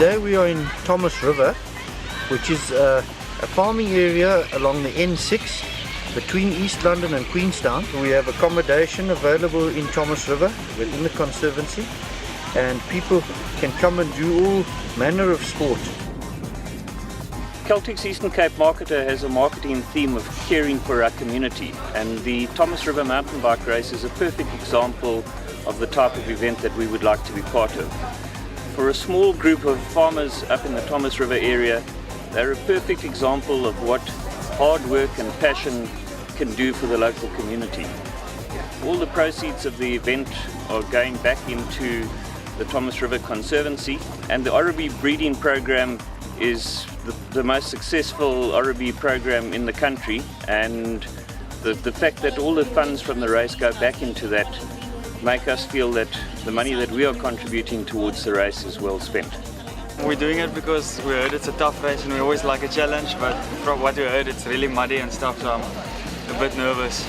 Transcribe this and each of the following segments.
Today we are in Thomas River, which is a farming area along the N6 between East London and Queenstown. We have accommodation available in Thomas River within the Conservancy, and people can come and do all manner of sport. Celtic's Eastern Cape Marketer has a marketing theme of caring for our community, and the Thomas River mountain bike race is a perfect example of the type of event that we would like to be part of. For a small group of farmers up in the Thomas River area, they're a perfect example of what hard work and passion can do for the local community. All the proceeds of the event are going back into the Thomas River Conservancy, and the Oribi breeding program is the most successful Oribi program in the country, and the fact that all the funds from the race go back into that make us feel that the money that we are contributing towards the race is well spent. We're doing it because we heard it's a tough race and we always like a challenge, but from what we heard it's really muddy and stuff, so I'm a bit nervous.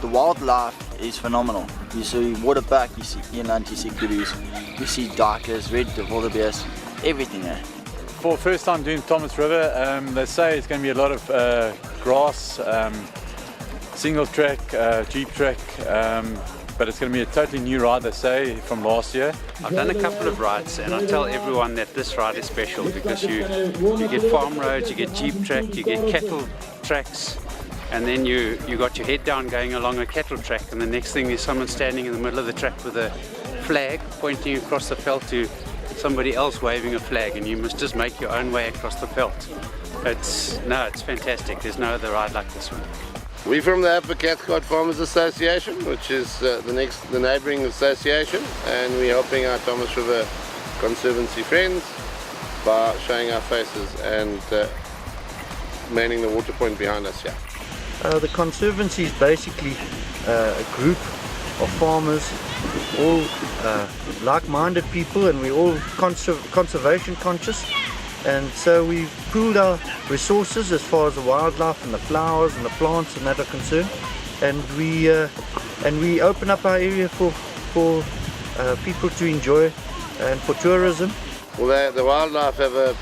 The wildlife is phenomenal. You see waterbuck, you see eland, you see kudu's, you see duikers, red wildebeest, everything there. For first time doing Thomas River, they say it's going to be a lot of grass, single track, jeep track, but it's going to be a totally new ride, they say, from last year. I've done a couple of rides and I tell everyone that this ride is special because you get farm roads, you get jeep track, you get cattle tracks, and then you got your head down going along a cattle track, and the next thing is someone standing in the middle of the track with a flag pointing across the veld to somebody else waving a flag, and you must just make your own way across the veld. It's fantastic. There's no other ride like this one. We're from the Upper Cathcart Farmers Association, which is the neighbouring association, and we're helping our Thomas River Conservancy friends by showing our faces and manning the water point behind us here. The Conservancy is basically a group of farmers, all like-minded people, and we're all conservation conscious. And so we've pooled our resources as far as the wildlife and the flowers and the plants and that are concerned, and we open up our area for people to enjoy and for tourism. Well, the wildlife have a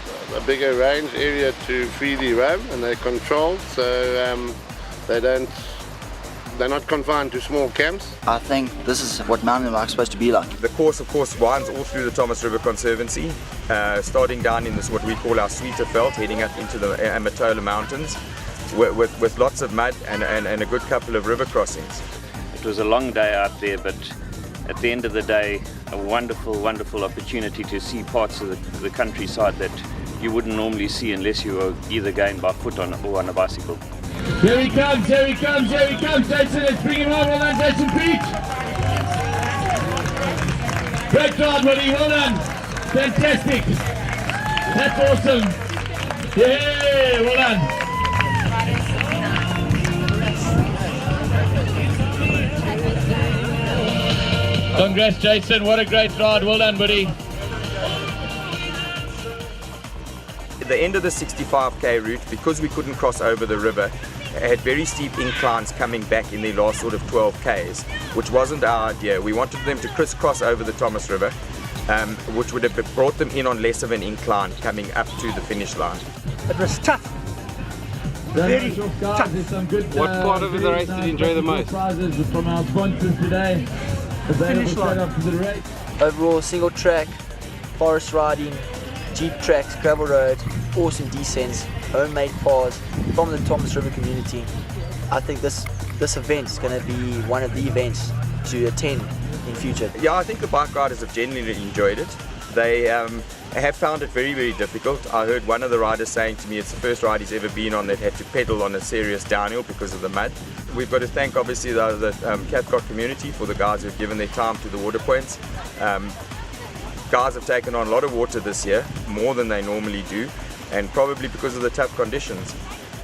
bigger range area to freely roam, and they're controlled, so they're not confined to small camps. I think this is what mountain bike's supposed to be like. The course, of course, winds all through the Thomas River Conservancy, starting down in this what we call our sweeter veld, heading up into the Amatola Mountains, with lots of mud and a good couple of river crossings. It was a long day out there, but at the end of the day, a wonderful, wonderful opportunity to see parts of the countryside that you wouldn't normally see unless you were either going by foot or on a bicycle. Here he comes, here he comes, here he comes, Jason, let's bring him on, well done, Jason Peach. Great ride, Woody, well done, fantastic, that's awesome, yeah, well done. Congrats, Jason, what a great ride, well done, buddy. At the end of the 65k route, because we couldn't cross over the river, had very steep inclines coming back in the last sort of 12k's, which wasn't our idea. We wanted them to crisscross over the Thomas River, which would have brought them in on less of an incline coming up to the finish line. It was tough, very tough. What part of the race did you enjoy the most? From our sponsors today. Finish line. Overall, single track, forest riding, jeep tracks, gravel road, awesome descents, homemade paths from the Thomas River community. I think this event is going to be one of the events to attend in future. Yeah, I think the bike riders have genuinely enjoyed it. They have found it very, very difficult. I heard one of the riders saying to me it's the first ride he's ever been on that had to pedal on a serious downhill because of the mud. We've got to thank obviously the Cathcart community for the guys who've given their time to the water points. Guys have taken on a lot of water this year, more than they normally do, and probably because of the tough conditions.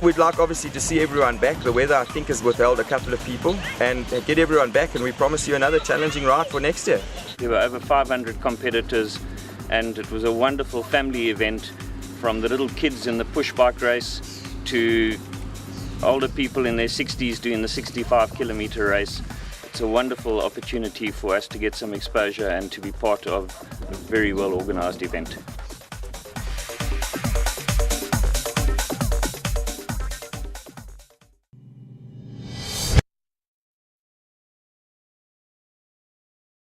We'd like obviously to see everyone back. The weather I think has withheld a couple of people, and get everyone back, and we promise you another challenging ride for next year. There were over 500 competitors, and it was a wonderful family event, from the little kids in the push bike race to older people in their 60s doing the 65 kilometer race. It's a wonderful opportunity for us to get some exposure and to be part of a very well organized event.